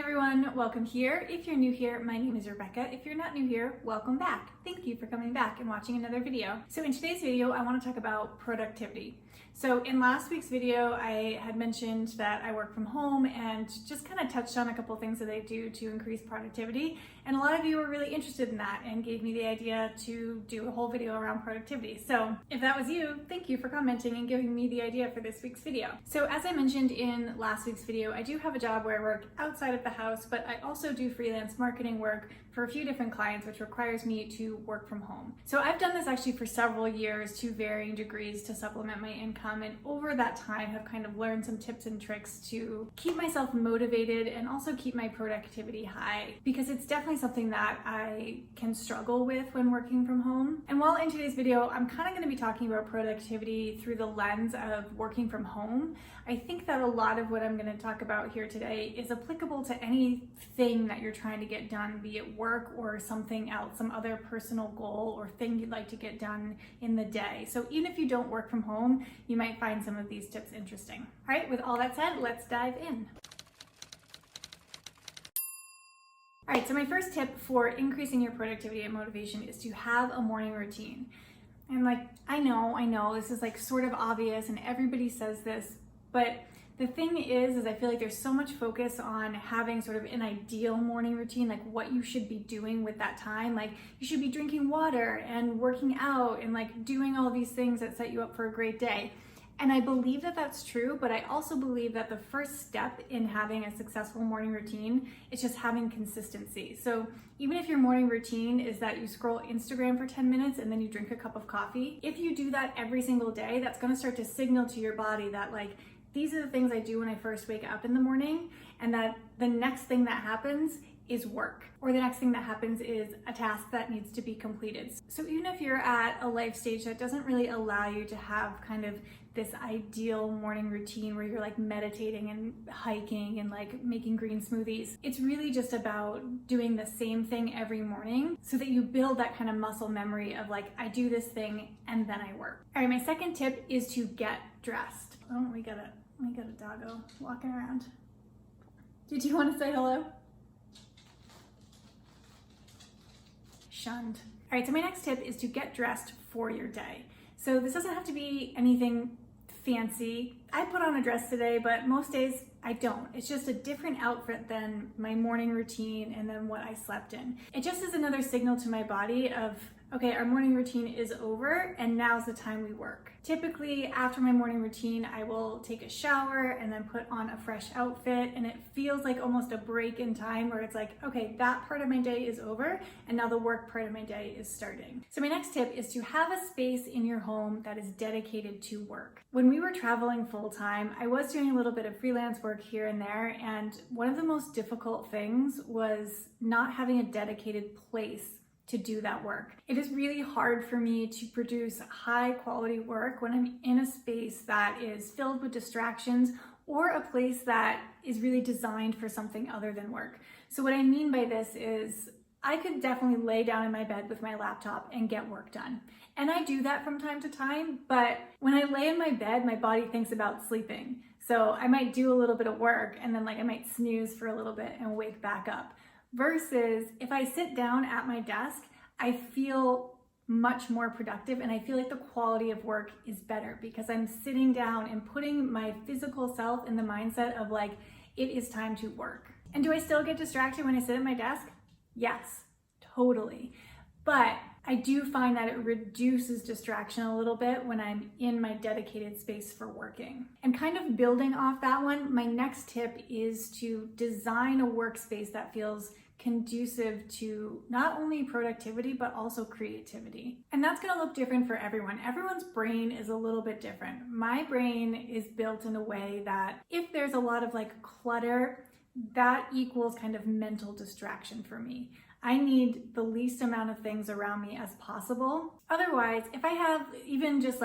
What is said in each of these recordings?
everyone, welcome here. If you're new here, my name is Rebecca. If you're not new here, welcome back. Thank you for coming back and watching another video. So in today's video, I want to talk about productivity. So in last week's video, I had mentioned that I work from home and just kind of touched on a couple things that I do to increase productivity. And a lot of you were really interested in that and gave me the idea to do a whole video around productivity. So if that was you, thank you for commenting and giving me the idea for this week's video. So as I mentioned in last week's video, I do have a job where I work outside of the house, but I also do freelance marketing work for a few different clients, which requires me to work from home. So I've done this actually for several years to varying degrees to supplement my income, and over that time have kind of learned some tips and tricks to keep myself motivated and also keep my productivity high, because it's definitely something that I can struggle with when working from home. And while in today's video, I'm kind of going to be talking about productivity through the lens of working from home, I think that a lot of what I'm going to talk about here today is applicable to anything that you're trying to get done, be it work or something else, some other personal goal or thing you'd like to get done in the day. So even if you don't work from home, you might find some of these tips interesting. All right, with all that said, let's dive in. All right, so my first tip for increasing your productivity and motivation is to have a morning routine. And I know this is sort of obvious and everybody says this, but the thing is I feel like there's so much focus on having sort of an ideal morning routine, like what you should be doing with that time. Like you should be drinking water and working out and doing all these things that set you up for a great day. And I believe that that's true, but I also believe that the first step in having a successful morning routine is just having consistency. So even if your morning routine is that you scroll Instagram for 10 minutes and then you drink a cup of coffee, if you do that every single day, that's gonna start to signal to your body that these are the things I do when I first wake up in the morning, and that the next thing that happens is work, or the next thing that happens is a task that needs to be completed. So even if you're at a life stage that doesn't really allow you to have kind of this ideal morning routine where you're meditating and hiking and making green smoothies, it's really just about doing the same thing every morning so that you build that kind of muscle memory of I do this thing and then I work. All right, my second tip is to get dressed. Oh, we got a doggo walking around. Did you want to say hello? Shunned. All right, so my next tip is to get dressed for your day. So this doesn't have to be anything fancy. I put on a dress today, but most days I don't. It's just a different outfit than my morning routine and then what I slept in. It just is another signal to my body of, okay, our morning routine is over and now's the time we work. Typically after my morning routine, I will take a shower and then put on a fresh outfit, and it feels like almost a break in time where it's okay, that part of my day is over and now the work part of my day is starting. So my next tip is to have a space in your home that is dedicated to work. When we were traveling full time, I was doing a little bit of freelance work here and there, and one of the most difficult things was not having a dedicated place to do that work. It is really hard for me to produce high quality work when I'm in a space that is filled with distractions or a place that is really designed for something other than work. So what I mean by this is I could definitely lay down in my bed with my laptop and get work done. And I do that from time to time, but when I lay in my bed, my body thinks about sleeping. So I might do a little bit of work and then I might snooze for a little bit and wake back up. Versus if I sit down at my desk, I feel much more productive and I feel like the quality of work is better because I'm sitting down and putting my physical self in the mindset of it is time to work. And do I still get distracted when I sit at my desk? Yes, totally. But I do find that it reduces distraction a little bit when I'm in my dedicated space for working. And kind of building off that one, my next tip is to design a workspace that feels conducive to not only productivity, but also creativity. And that's gonna look different for everyone. Everyone's brain is a little bit different. My brain is built in a way that if there's a lot of clutter, that equals kind of mental distraction for me. I need the least amount of things around me as possible. Otherwise, if I have even just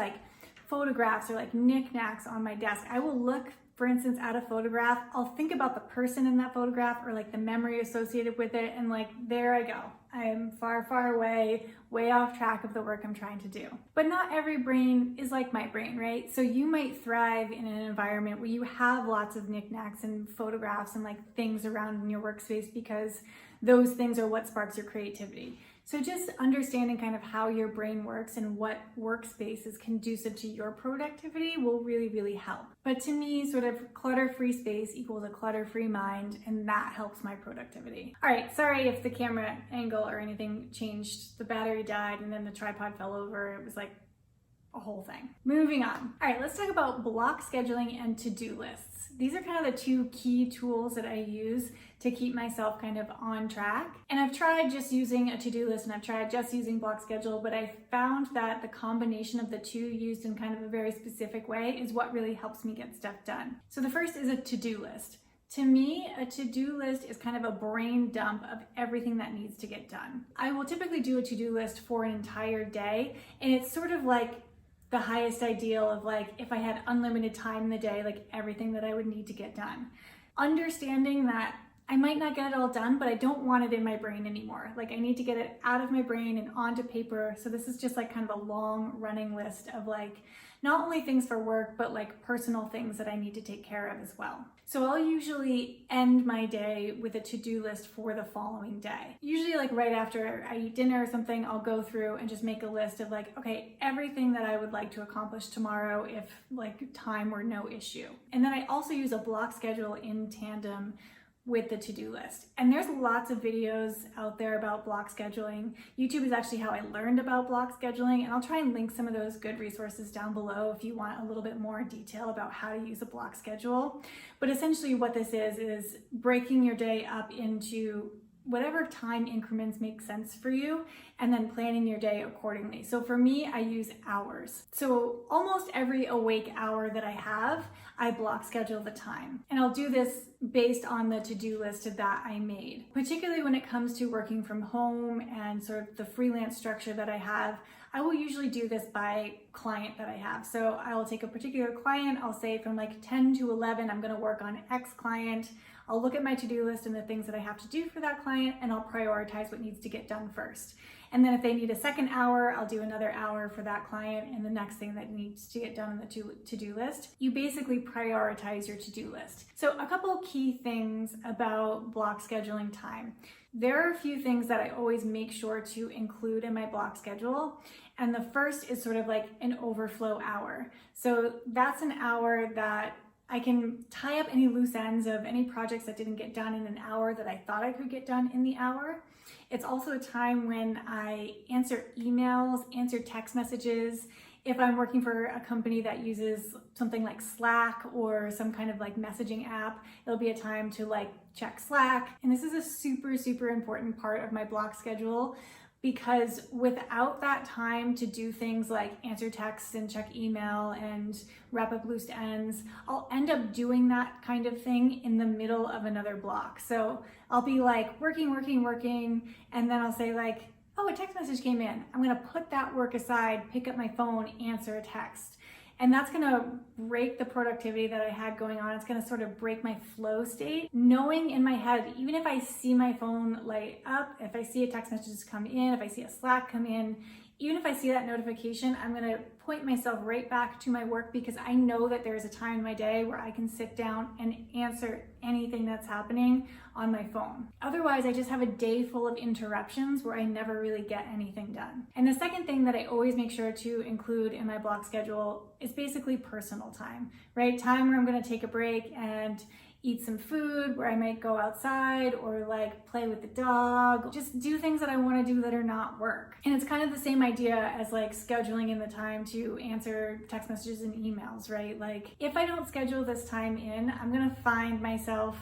photographs or knickknacks on my desk, I will look for instance, at a photograph, I'll think about the person in that photograph or like the memory associated with it, and like, there I go. I'm far, far away, way off track of the work I'm trying to do. But not every brain is like my brain, right? So you might thrive in an environment where you have lots of knickknacks and photographs and like things around in your workspace, because those things are what sparks your creativity. So just understanding kind of how your brain works and what workspace is conducive to your productivity will really, really help. But to me, sort of clutter-free space equals a clutter-free mind, and that helps my productivity. All right, sorry if the camera angle or anything changed. The battery died and then the tripod fell over. It was like a whole thing. Moving on. All right, let's talk about block scheduling and to-do lists. These are kind of the two key tools that I use to keep myself kind of on track. And I've tried just using a to-do list and I've tried just using block schedule, but I found that the combination of the two used in kind of a very specific way is what really helps me get stuff done. So the first is a to-do list. To me, a to-do list is kind of a brain dump of everything that needs to get done. I will typically do a to-do list for an entire day, and it's sort of like the highest ideal of like, if I had unlimited time in the day, like everything that I would need to get done. Understanding that I might not get it all done, but I don't want it in my brain anymore. Like I need to get it out of my brain and onto paper. So this is just like kind of a long running list of like, not only things for work, but like personal things that I need to take care of as well. So I'll usually end my day with a to-do list for the following day. Usually like right after I eat dinner or something, I'll go through and just make a list of like, okay, everything that I would like to accomplish tomorrow if like time were no issue. And then I also use a block schedule in tandem with the to-do list. And there's lots of videos out there about block scheduling. YouTube is actually how I learned about block scheduling, and I'll try and link some of those good resources down below if you want a little bit more detail about how to use a block schedule. But essentially what this is breaking your day up into whatever time increments make sense for you, and then planning your day accordingly. So for me, I use hours. So almost every awake hour that I have, I block schedule the time. And I'll do this based on the to-do list that I made. Particularly when it comes to working from home and sort of the freelance structure that I have, I will usually do this by client that I have. So I will take a particular client, I'll say from like 10 to 11, I'm gonna work on X client. I'll look at my to-do list and the things that I have to do for that client, and I'll prioritize what needs to get done first. And then if they need a second hour, I'll do another hour for that client and the next thing that needs to get done on the to-do list. You basically prioritize your to-do list. So a couple of key things about block scheduling time. There are a few things that I always make sure to include in my block schedule. And the first is sort of like an overflow hour. So that's an hour that I can tie up any loose ends of any projects that didn't get done in an hour that I thought I could get done in the hour. It's also a time when I answer emails, answer text messages. If I'm working for a company that uses something like Slack or some kind of like messaging app, it'll be a time to like check Slack. And this is a super, super important part of my block schedule, because without that time to do things like answer texts and check email and wrap up loose ends, I'll end up doing that kind of thing in the middle of another block. So I'll be like working, and then I'll say like, oh, a text message came in. I'm gonna put that work aside, pick up my phone, answer a text. And that's gonna break the productivity that I had going on. It's gonna sort of break my flow state. Knowing in my head, even if I see my phone light up, if I see a text message come in, if I see a Slack come in, even if I see that notification, I'm gonna point myself right back to my work, because I know that there's a time in my day where I can sit down and answer anything that's happening on my phone. Otherwise, I just have a day full of interruptions where I never really get anything done. And the second thing that I always make sure to include in my block schedule is basically personal time, right? Time where I'm gonna take a break and eat some food, where I might go outside or like play with the dog, just do things that I want to do that are not work. And it's kind of the same idea as like scheduling in the time to answer text messages and emails, right? Like if I don't schedule this time in, I'm gonna find myself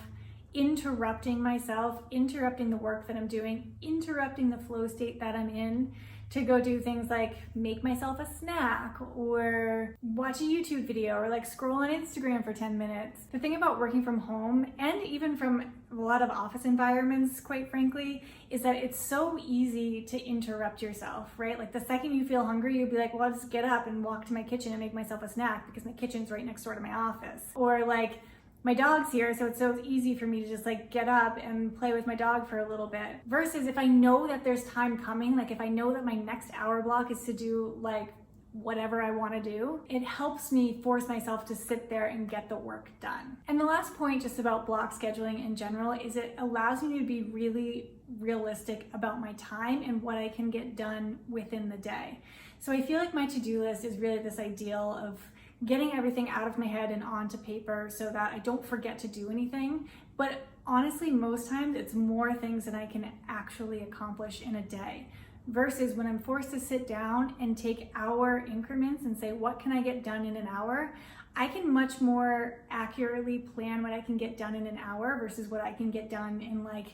interrupting the work that I'm doing, interrupting the flow state that I'm in, to go do things like make myself a snack or watch a YouTube video or like scroll on Instagram for 10 minutes. The thing about working from home and even from a lot of office environments, quite frankly, is that it's so easy to interrupt yourself, right? Like the second you feel hungry, you'll be like, well, I'll just get up and walk to my kitchen and make myself a snack because my kitchen's right next door to my office. Or like, my dog's here, so it's so easy for me to just like get up and play with my dog for a little bit. Versus if I know that there's time coming, like if I know that my next hour block is to do like whatever I want to do, it helps me force myself to sit there and get the work done. And the last point just about block scheduling in general is it allows me to be really realistic about my time and what I can get done within the day. So I feel like my to-do list is really this ideal of getting everything out of my head and onto paper so that I don't forget to do anything. But honestly, most times it's more things than I can actually accomplish in a day. Versus when I'm forced to sit down and take hour increments and say, what can I get done in an hour? I can much more accurately plan what I can get done in an hour versus what I can get done in like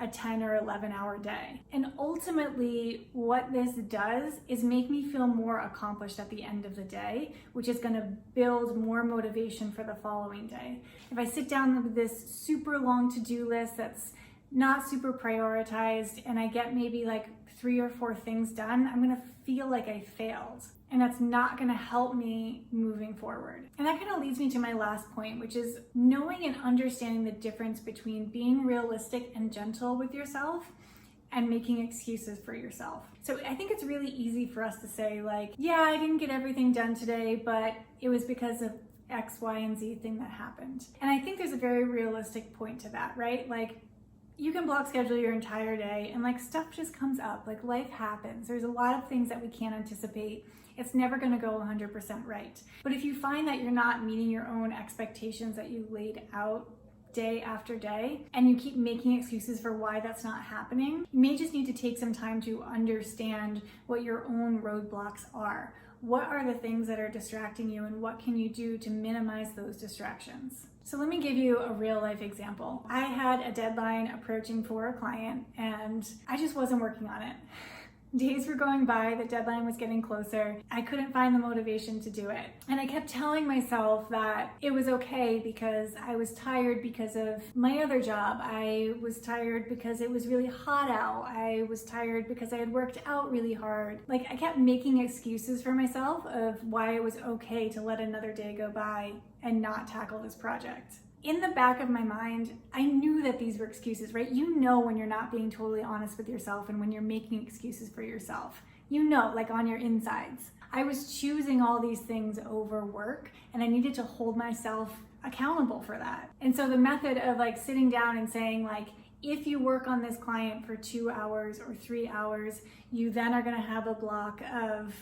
a 10 or 11 hour day. And ultimately what this does is make me feel more accomplished at the end of the day, which is going to build more motivation for the following day. If I sit down with this super long to-do list that's not super prioritized and I get maybe like 3 or 4 things done, I'm going to feel like I failed. And that's not going to help me moving forward. And that kind of leads me to my last point, which is knowing and understanding the difference between being realistic and gentle with yourself and making excuses for yourself. So I think it's really easy for us to say like, yeah, I didn't get everything done today, but it was because of X, Y, and Z thing that happened. And I think there's a very realistic point to that, right? Like, you can block schedule your entire day and like stuff just comes up, like life happens. There's a lot of things that we can't anticipate. It's never gonna go 100% right. But if you find that you're not meeting your own expectations that you laid out day after day, and you keep making excuses for why that's not happening, you may just need to take some time to understand what your own roadblocks are. What are the things that are distracting you and what can you do to minimize those distractions? So let me give you a real life example. I had a deadline approaching for a client and I just wasn't working on it. Days were going by, the deadline was getting closer. I couldn't find the motivation to do it. And I kept telling myself that it was okay because I was tired because of my other job. I was tired because it was really hot out. I was tired because I had worked out really hard. Like I kept making excuses for myself of why it was okay to let another day go by and not tackle this project. In the back of my mind, I knew that these were excuses, right? You know when you're not being totally honest with yourself and when you're making excuses for yourself. You know, like on your insides. I was choosing all these things over work and I needed to hold myself accountable for that. And so the method of like sitting down and saying like, if you work on this client for 2 hours or 3 hours, you then are gonna have a block of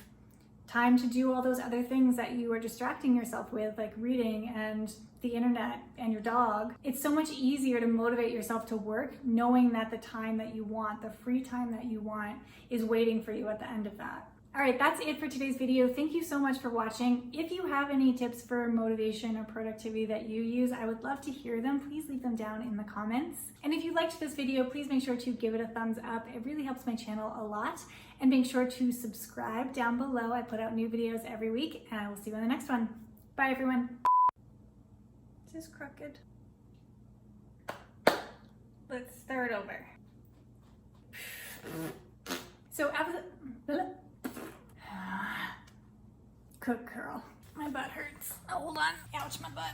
time to do all those other things that you are distracting yourself with, like reading and the internet and your dog. It's so much easier to motivate yourself to work knowing that the time that you want, the free time that you want, is waiting for you at the end of that. All right, that's it for today's video. Thank you so much for watching. If you have any tips for motivation or productivity that you use, I would love to hear them. Please leave them down in the comments. And if you liked this video, please make sure to give it a thumbs up. It really helps my channel a lot. And make sure to subscribe down below. I put out new videos every week, and I will see you in the next one. Bye, everyone. Is this crooked? Let's start over. So after Cook girl. My butt hurts. Oh, hold on. Ouch, my butt.